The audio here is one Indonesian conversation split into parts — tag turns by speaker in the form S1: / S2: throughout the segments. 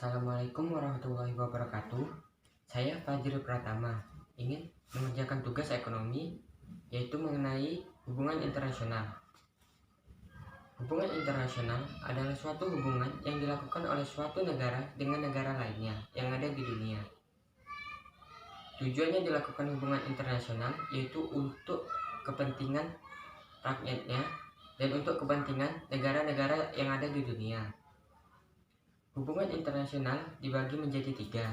S1: Assalamualaikum warahmatullahi wabarakatuh. Saya Fajri Pratama ingin mengerjakan tugas ekonomi, yaitu mengenai hubungan internasional. Hubungan internasional adalah suatu hubungan yang dilakukan oleh suatu negara dengan negara lainnya yang ada di dunia. Tujuannya dilakukan hubungan internasional yaitu untuk kepentingan rakyatnya dan untuk kepentingan negara-negara yang ada di dunia. Hubungan internasional dibagi menjadi tiga.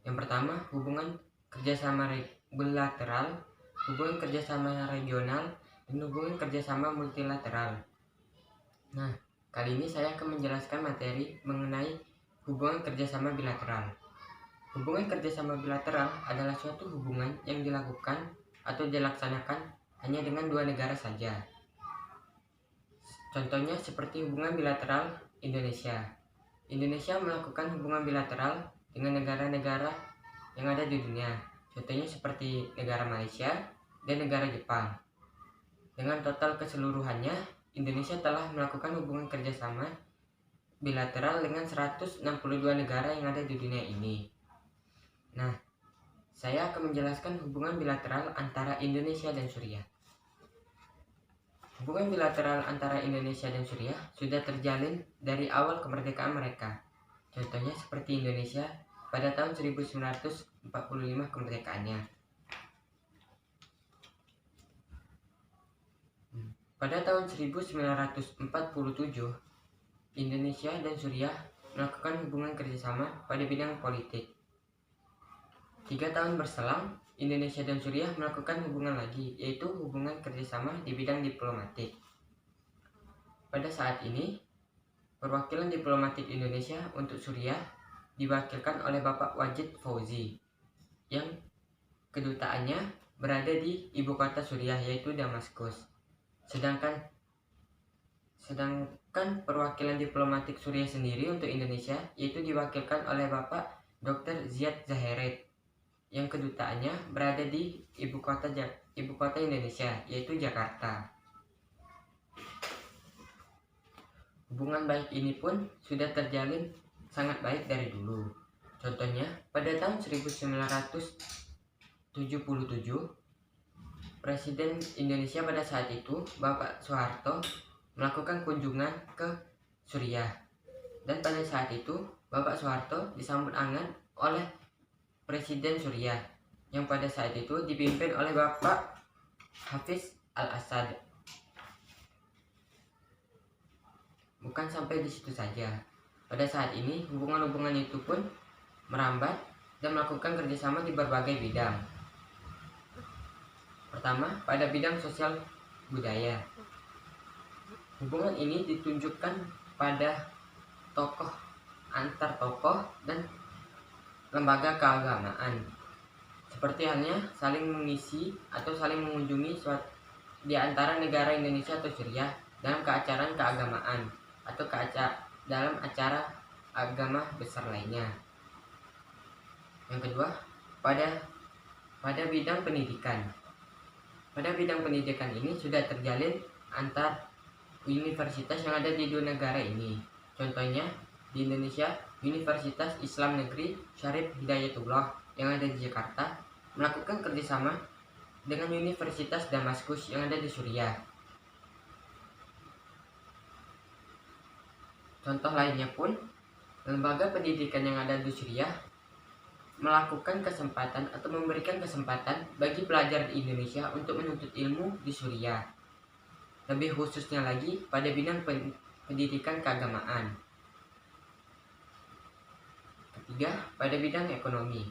S1: Yang pertama, hubungan kerjasama bilateral, hubungan kerjasama regional, dan hubungan kerjasama multilateral. Nah, kali ini saya akan menjelaskan materi mengenai hubungan kerjasama bilateral. Hubungan kerjasama bilateral adalah suatu hubungan yang dilakukan atau dilaksanakan hanya dengan dua negara saja. Contohnya seperti hubungan bilateral Indonesia. Indonesia melakukan hubungan bilateral dengan negara-negara yang ada di dunia. Contohnya seperti negara Malaysia dan negara Jepang. Dengan total keseluruhannya, Indonesia telah melakukan hubungan kerjasama bilateral dengan 162 negara yang ada di dunia ini. Nah, saya akan menjelaskan hubungan bilateral antara Indonesia dan Suriah. Hubungan bilateral antara Indonesia dan Suriah sudah terjalin dari awal kemerdekaan mereka. Contohnya seperti Indonesia pada tahun 1945 kemerdekaannya. Pada tahun 1947, Indonesia dan Suriah melakukan hubungan kerjasama pada bidang politik. 3 tahun berselang, Indonesia dan Suriah melakukan hubungan lagi, yaitu hubungan kerjasama di bidang diplomatik. Pada saat ini, perwakilan diplomatik Indonesia untuk Suriah diwakilkan oleh Bapak Wajid Fauzi, yang kedutaannya berada di ibu kota Suriah, yaitu Damaskus. Sedangkan perwakilan diplomatik Suriah sendiri untuk Indonesia yaitu diwakilkan oleh Bapak Dr. Ziyad Zaherit, yang kedutaannya berada di ibu kota Indonesia, yaitu Jakarta. Hubungan baik ini pun sudah terjalin sangat baik dari dulu. Contohnya, pada tahun 1977, Presiden Indonesia pada saat itu, Bapak Soeharto, melakukan kunjungan ke Suriah. Dan pada saat itu, Bapak Soeharto disambut hangat oleh Presiden Suriah, yang pada saat itu dipimpin oleh Bapak Hafiz al-Assad. Bukan sampai di situ saja. Pada saat ini, hubungan-hubungan itu pun merambat dan melakukan kerjasama di berbagai bidang. Pertama, pada bidang sosial budaya. Hubungan ini ditunjukkan pada tokoh antar tokoh dan lembaga keagamaan, seperti halnya saling mengisi atau saling mengunjungi di antara negara Indonesia atau Suriah dalam keacaraan keagamaan atau dalam acara agama besar lainnya. Yang kedua, pada bidang pendidikan. Pada bidang pendidikan ini sudah terjalin antar universitas yang ada di dua negara ini. Contohnya di Indonesia, Universitas Islam Negeri Syarif Hidayatullah yang ada di Jakarta melakukan kerjasama dengan Universitas Damaskus yang ada di Suriah. Contoh lainnya pun, lembaga pendidikan yang ada di Suriah melakukan kesempatan atau memberikan kesempatan bagi pelajar di Indonesia untuk menuntut ilmu di Suriah. Lebih khususnya lagi pada bidang pendidikan keagamaan. Ketiga, pada bidang ekonomi.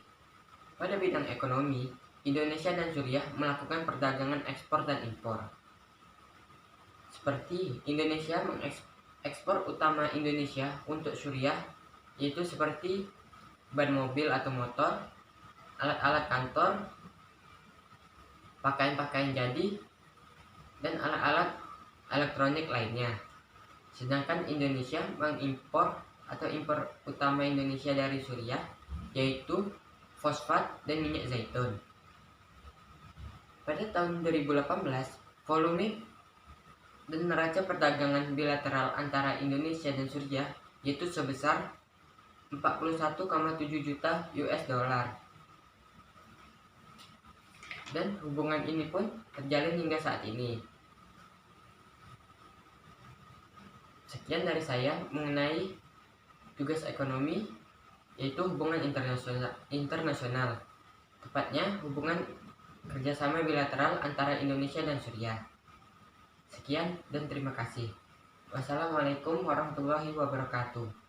S1: Pada bidang ekonomi, Indonesia dan Suriah melakukan perdagangan ekspor dan impor. Seperti Indonesia ekspor utama Indonesia untuk Suriah yaitu seperti ban mobil atau motor, alat-alat kantor, pakaian-pakaian jadi, dan alat-alat elektronik lainnya. Sedangkan Indonesia mengimpor atau impor utama Indonesia dari Suriah yaitu fosfat dan minyak zaitun. Pada tahun 2018, volume dan neraca perdagangan bilateral antara Indonesia dan Suriah yaitu sebesar 41,7 juta US dollar. Dan hubungan ini pun terjalin hingga saat ini. Sekian dari saya mengenai tugas ekonomi, yaitu hubungan internasional, tepatnya hubungan kerjasama bilateral antara Indonesia dan Suriah. Sekian dan terima kasih. Wassalamualaikum warahmatullahi wabarakatuh.